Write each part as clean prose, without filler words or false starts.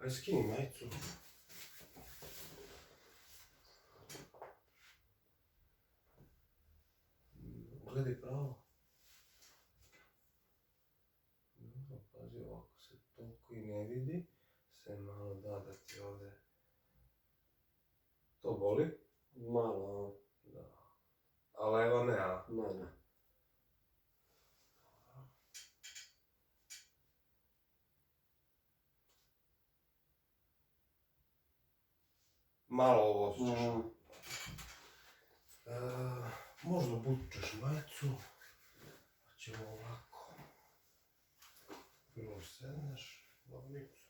Aj skini majicu. Gledaj pravo. Pazi, ovako se toliko i ne vidi. Se malo da ti ovde... To boli? Malo, Da. A leva ne, a? ne. Malo ovo osjećaš. Možda bučeš majicu. Pa ćemo ovako. Prvo sedneš, glavicu.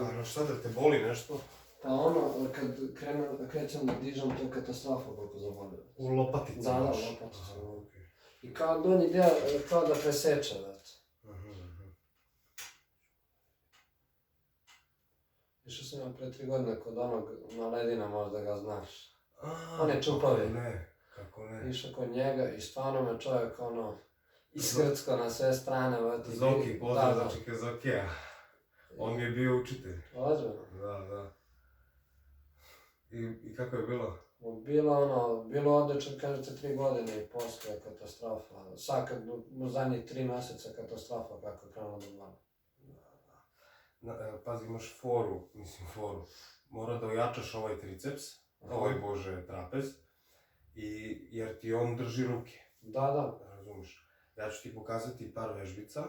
A šta da te boli nešto? Pa ono, kad krećem da dižem, to je katastrofa koliko zaboravim. U lopaticama? Da, lopaticama. I kao donji deo, kao da preseče, već. Išao sam ja pre 3 godine kod onog na Ledina, možda ga znaš. On je čupavi. Kako ne. Išao kod njega i stvarno me čovjek ono iskrcko na sve strane. Zoki, pozdrav za čike Zokija. On mi je bio učitelj. Ozbiljno? Da. I kako je bilo? Bilo odlično, kažete 3 godine i posle katastrofa. Sad kad u zadnjih 3 meseca katastrofa kako je krenulo da boli. Pazi, imaš foru. Mora da ojačaš ovaj triceps, trapez, jer ti on drži ruke. Da. Razumiješ? Ja ću ti pokazati par vežbica,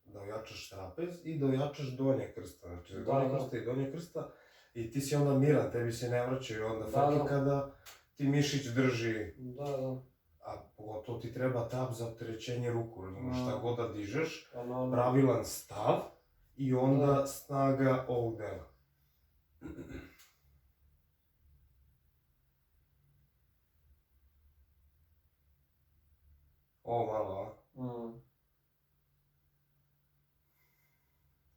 da ojačaš trapez i da ojačaš donje krsta. Znači, donje krsta i donje krsta. I ti si onda miran, tebi se ne vraćaju onda frke kada ti mišić drži. Da. A pogotovo ti treba tab za opterećenje ruku, razumiješ, šta god da dižeš, pravilan stav i onda snaga ovog dela. Ovo malo, a?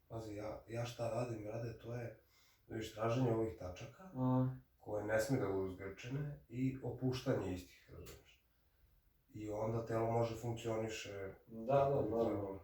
Pazi, ja šta radim, to je, vidiš, traženje ovih tačaka, koje ne smije da budu zgrčene i opuštanje istih, razumiješ. I onda telo može funkcioniše... Da, naravno.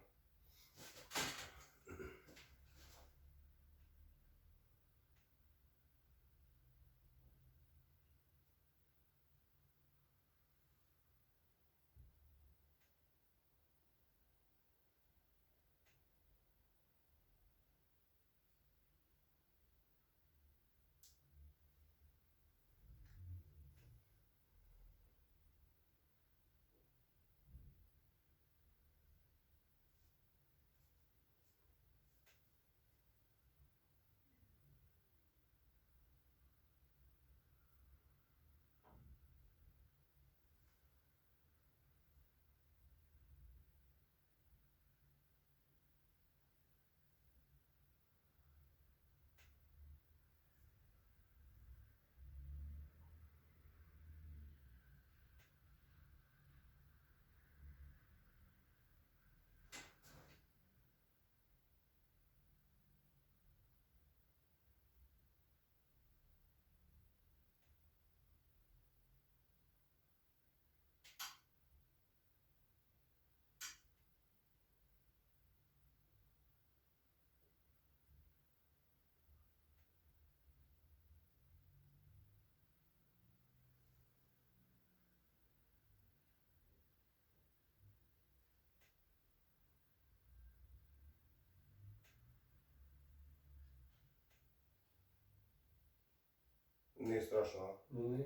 Nije strašno, a? Nije.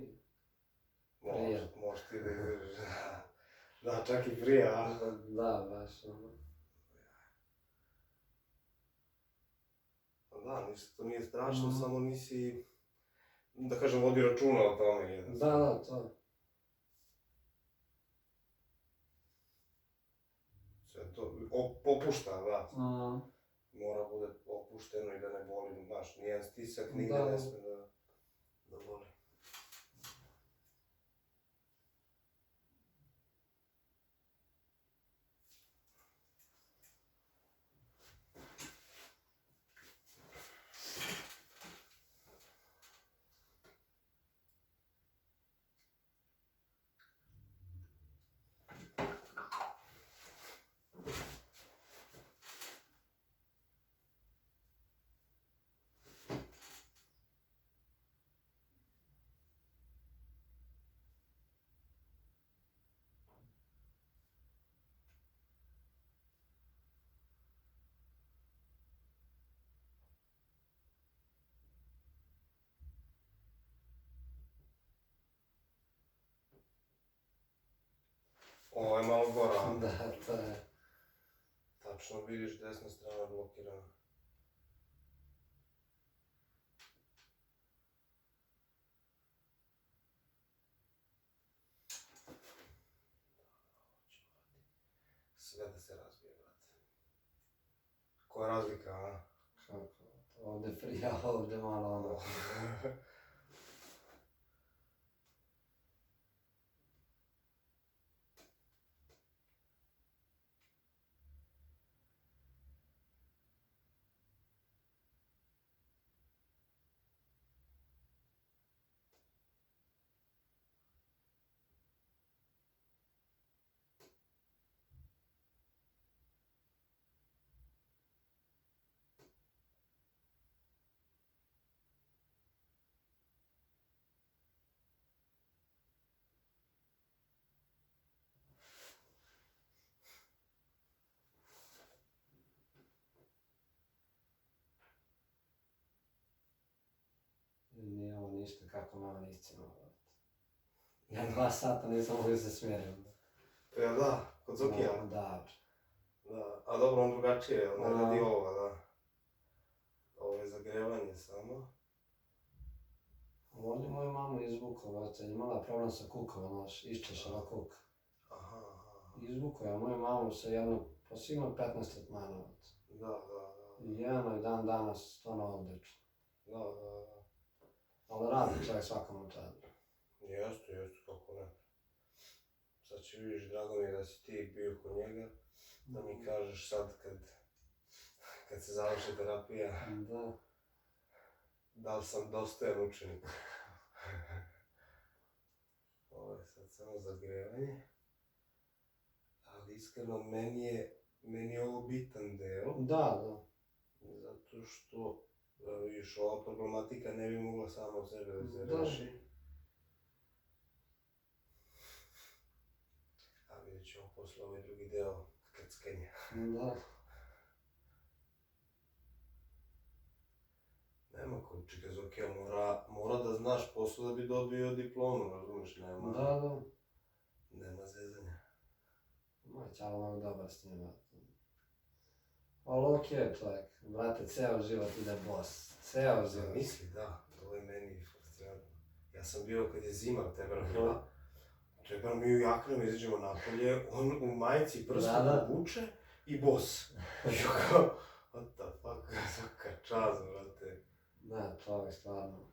Možeš ti da izdržiš. Da, čak i prije, a? Da, baš ono. Da, to nije strašno, samo nisi, da kažem, vodi računa o tome jednostavno. Da, to. Sve to, popušta, da. Mora bude opušteno i da ne boli, znaš, nijedan stisak nigde ne sme da boli. Ovo je malo gora. Da, to je. Tačno vidiš desna strana blokirana. Sve da se razbije, brate. Koja je razlika, a? Kako? Ovdje prija, ovdje malo ono. Nije ovo ništa kako malo iscima. Ja 2 sata nisam mogli se smirim. Ja da, kod Zokija. Da. Da, a dobro, on drugačije, on ne radi ovoga, da. Ovo je zagrevanje samo. Ovdje moju mamu izvukao, imala problem sa kukom, znaš, iščešala kuk. Aha. Izvukao je moju mamu sa jednom, pa sigurno 15 tretmana. Da. I jedno i dan danas, to ono odlično. Da. Ali radi čovjek svakom učadu. Jeste, kako ne. Sad će vidiš, drago mi je da si ti bio kod njega, da mi kažeš sad kad se završi terapija, da li sam dostojan učenik. Ovo je sad samo zagrevanje, ali iskreno meni je ovo bitan deo. Da. Zato što, vidiš, ova problematika ne bi mogla sama od sebe da se reši. A vidjet ćemo posle ovaj drugi deo krckanja. Da. Nema kod čeka Zokija, mora da znaš posao da bi dobio diplomu, razumiješ, nema... Da. Nema zezanja. Moj čalo mnogo dobar s njima. Ali okej čovjek, brate, ceo život ide boss, ceo život. Misli, da, to je meni fascinantno. Ja sam bio kad je zima tebra bila, tebra mi u jaknom izađemo napolje, on u majici prsta vuče i boss. I kao, what the fuck, svaka čast, brate. Da, čovjek stvarno.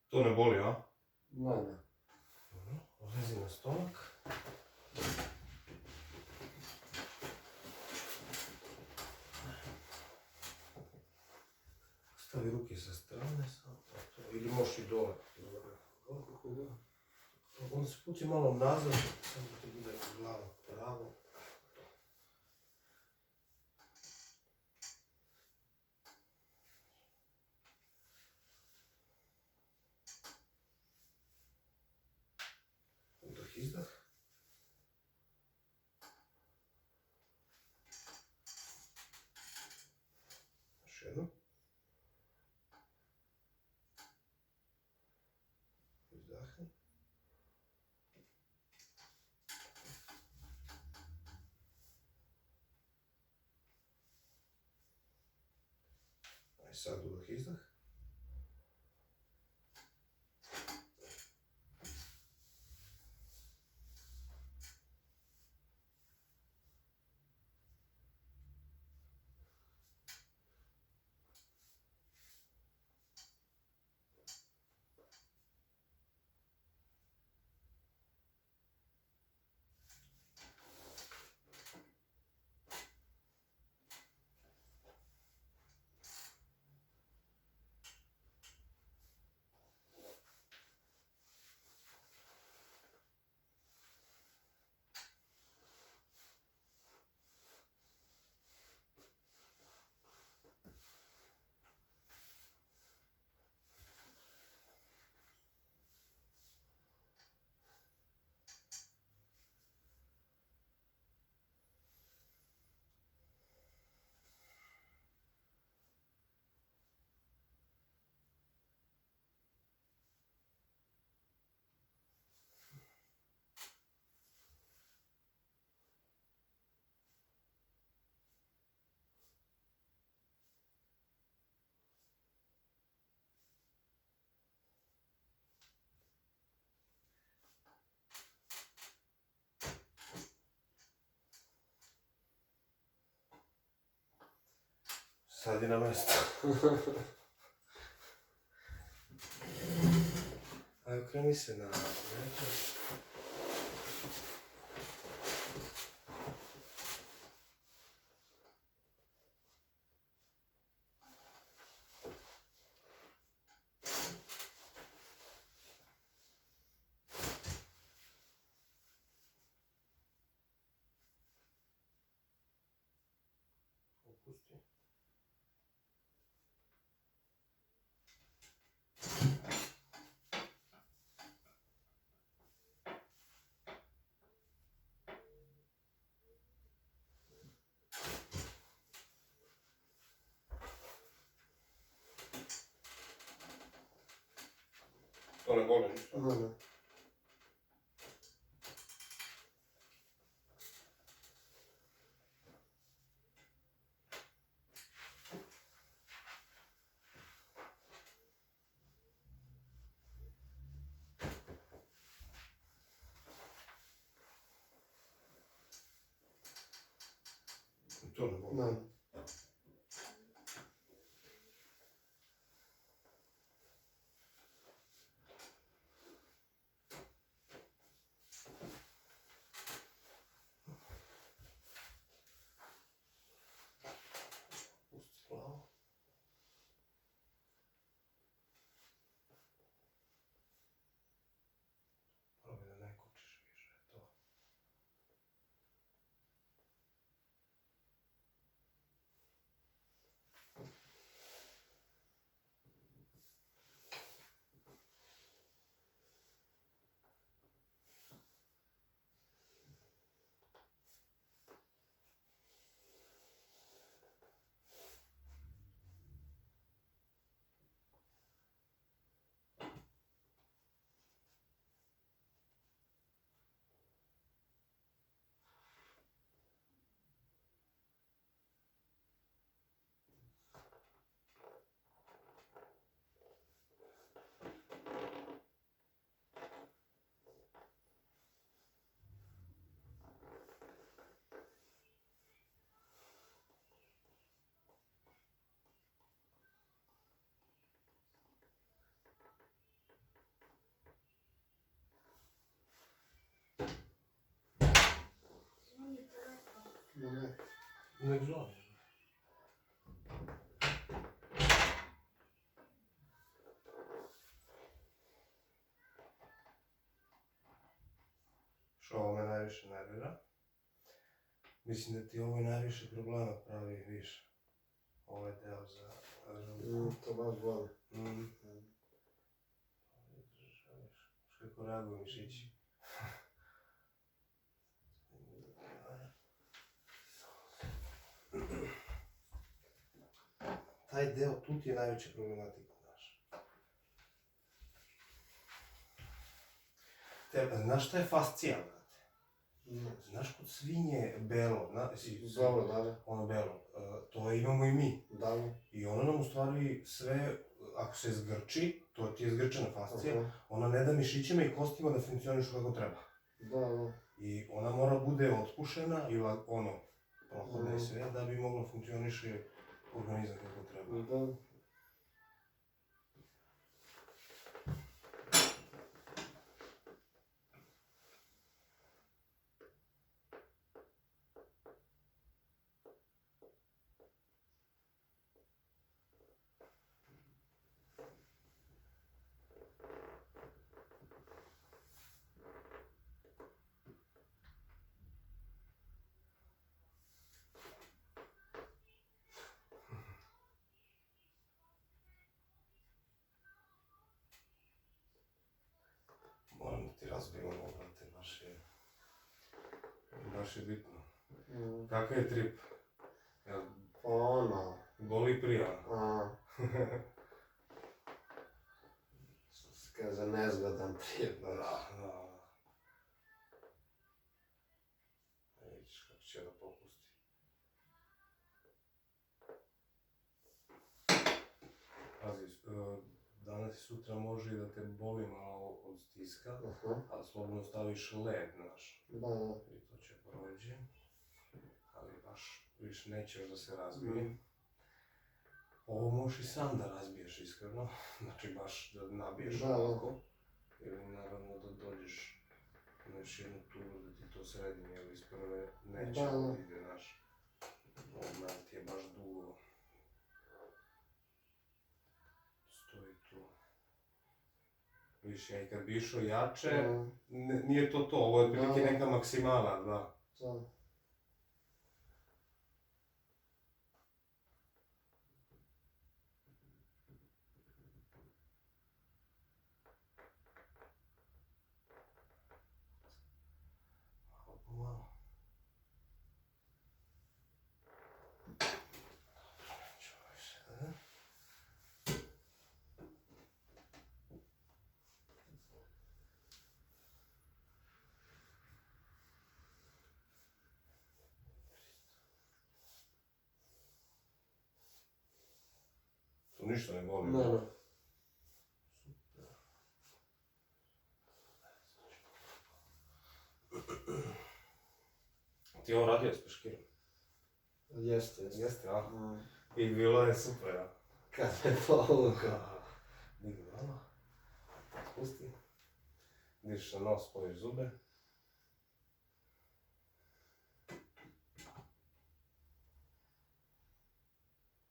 To ne boli, a? Ne. Odlezi na stomak. Stavi ruke sa strane samo, ili možeš i dole. Onda se puti malo nazad, samo da ti bude glava pravo. Udah, izdah. Još jedno. Izdahni. Aj sad udah, izdah. Sad je na mjestu. Ajde, kreni se na leđa. Opusti. To ne boli ništa? Ne. To ne boli. Ne. Pusti glavu. Probaj da ne kučiš više, to. Ne. Nek zvoni. Što ovo me najviše nervira? Mislim da ti ovo najviše problema pravi više. Ovo je deo za ruku. To baš boli. Želiš kako reaguju mišići. Taj deo tu ti je najveća problematika, znaš. Znaš šta je fascija, brate? Znaš kod svinje belo, Dobro, da. ono belo, to imamo i mi. Da. I ono nam u stvari sve, ako se zgrči, to ti je zgrčena fascija, ona ne da mišićima i kostima da funkcionišu kako treba. Da. I ona mora bude otpušena i ono, prohodna i sve, da bi mogla funkcioniše organizam kako treba. Da. Moram da ti razbijem ovo, brate, baš je bitno. Kakav je trip? Ono. Boli prija? Što se kaže, nezgodan trip. Da. Vidiš kako će da popusti. Pazi, danas i sutra može i da te boli malo od stiska, ali slobodno staviš led, znaš. Da. I to će prođe, ali baš više neće još da se razbije. Ovo možeš i sam da razbiješ iskreno, znači baš da nabiješ Da. ovako. Ili naravno da dođeš na još jednu turu da ti to sredim, jer iz prve neće Da. da ide naš. Ovo ti je baš dugo. Stoji tu. Viš, ja i kad bi išao jače, nije to to, ovo je otprilike neka maksimala, da. Da. Malo. Tu ništa ne boli. Ne, ne. Ti ovo radio s peškirom? Jeste. Jeste, a? I bilo je super, a? Kad je povukao. Digni malo. Spusti. Diš na nos, spojiš zube.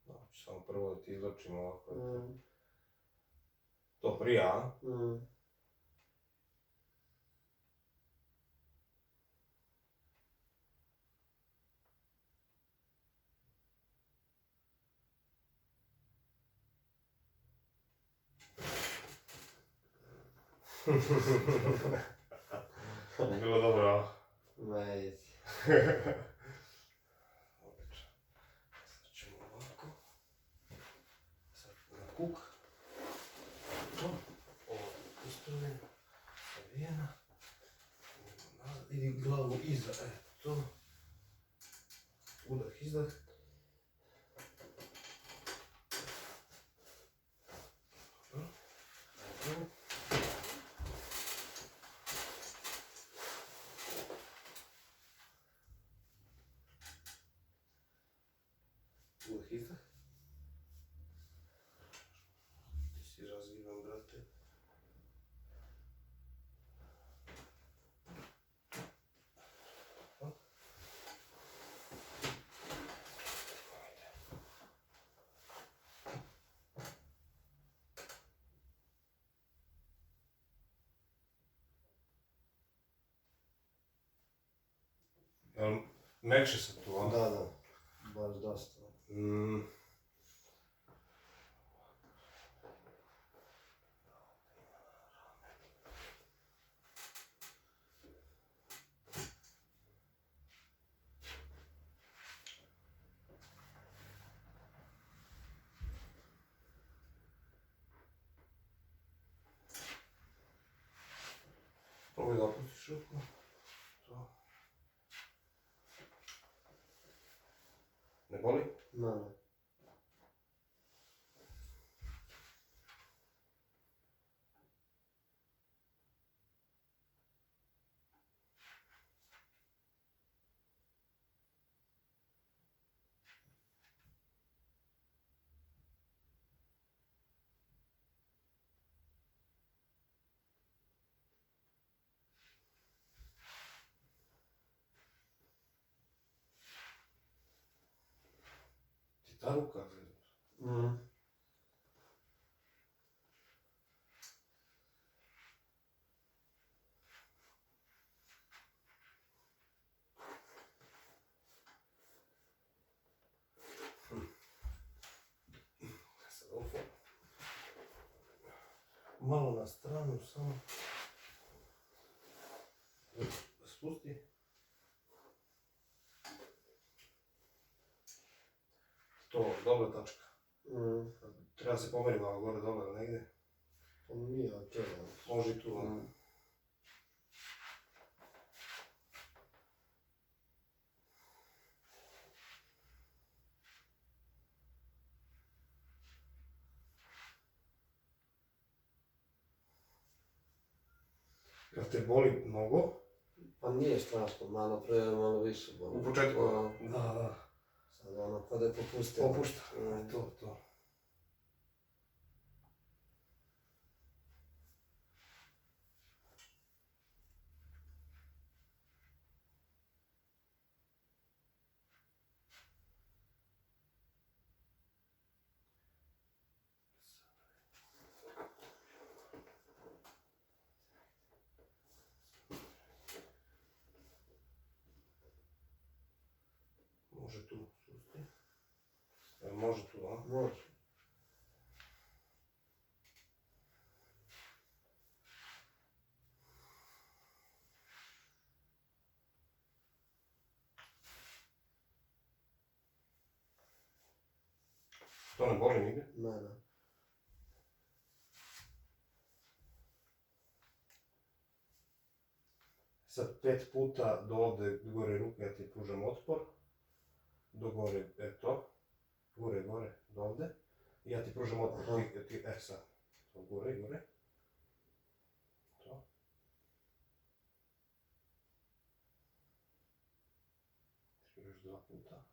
Znači, samo prvo da ti izločim ovako. To prija, a? Bilo dobro, a? Mejt. Odlično. Sad ćemo ovako. Sad na kuk. Ovo ispravljeno. Savijena. Idi glavu iza, to. Udah, izdah. Dobro. Udah, izdah. Ti si razgivan, brate. Jel, mekše sam tu, a? Da. Baš dosta. Probaj da opustiš ruku. To. Ne boli? Ne. Ti ta ruka zeznuta. Sad ovo. Malo na stranu, samo. Spusti. To, dobra tačka. Treba se pomeri malo gore dole, ali ne ide. Nije okej. Može i tu. Jel te boli mnogo? Pa nije strašno, malo pre je malo više boli. U početku? Da. Sad ono, kada je popustio. Popušta, to. Može tu spusti. Može tu, a? Može. To ne boli nigdje? Ne. Sad 5 puta do ovdje gore ruke ja ti pružam otpor. Do gore, eto. Gore, do ovdje. I ja ti pružam otpor, sad. To gore. To. Još 2 puta.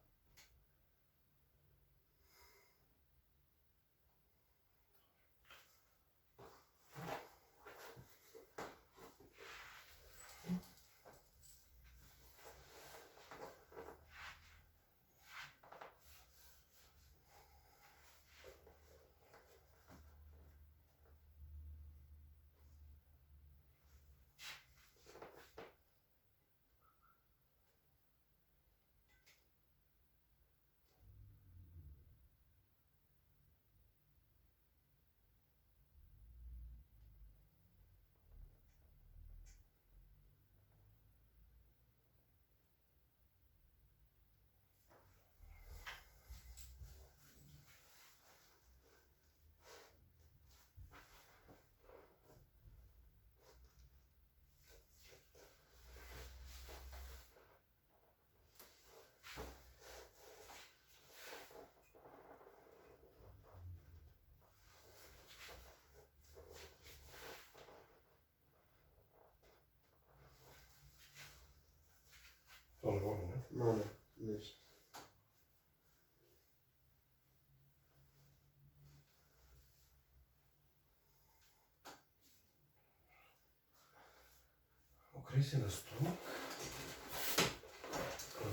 To ne boli, ne? Ne, ništa. Okri se na stomak.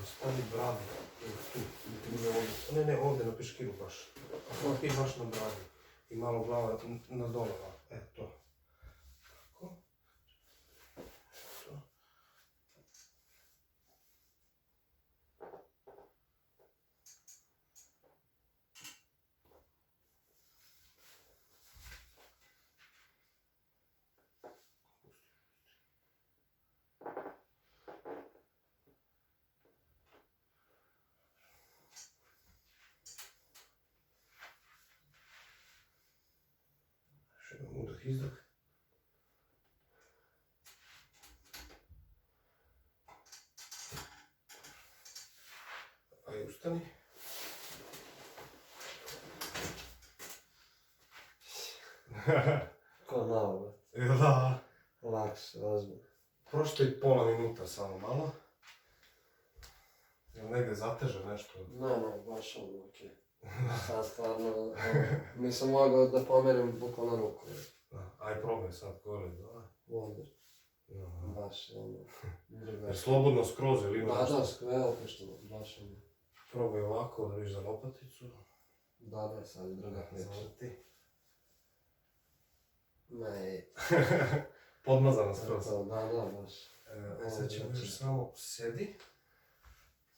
Stavi bradu. Ne, ovdje na piškiru baš. Ti baš na bradu. I malo glava na dole. Eto. Tako. To. Udah, izdah. Aj, ustani. Ko navod. Da. Lakše, ozbiljno. Prošlo je pola minuta samo malo. Jel negdje zateže nešto? Ne, baš ono, okej. Sad stvarno, nisam mogao da pomerim bukvalno ruku. Aj, probaj sad gore, da. Ovdje. Baš ono, Jer slobodno skroz, ili ima nešto? Da, skveo, pošto baš ono. Probaj ovako, da viš za lopaticu. Da, sad je druga priča. Zavrti. Ne. Podmazano skroz. Da, baš. Sad ćemo još samo sjedi.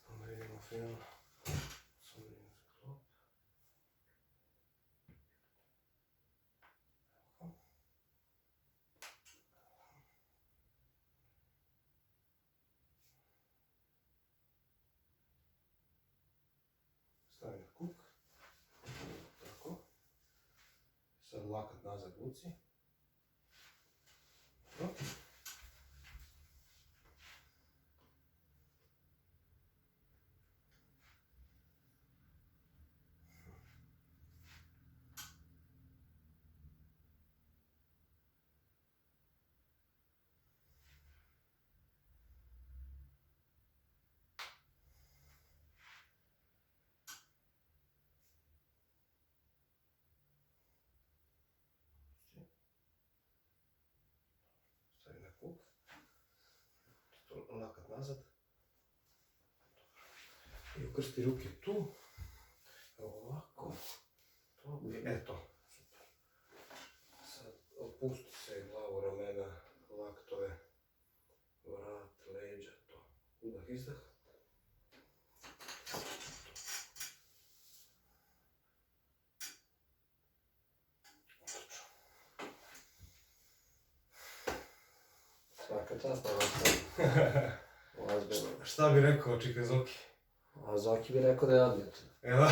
Samo vidimo film. Samo vidimo sklop. Stavi na kuk. Tako. Sad lakat nazad vuci. Dobro. Stavi na kuk. Lakat nazad. I ukrsti ruke tu. Ovako. To. Eto. Super. Sad opusti se glavu, ramena, laktove, vrat, leđa, to. Udah, izdah. Svaka čast, nema ozbiljno. Šta bi rekao Čikezoki? A Zoki bi rekao da je odlično. Evo.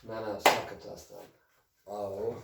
Ne, svaka čast. Hvala.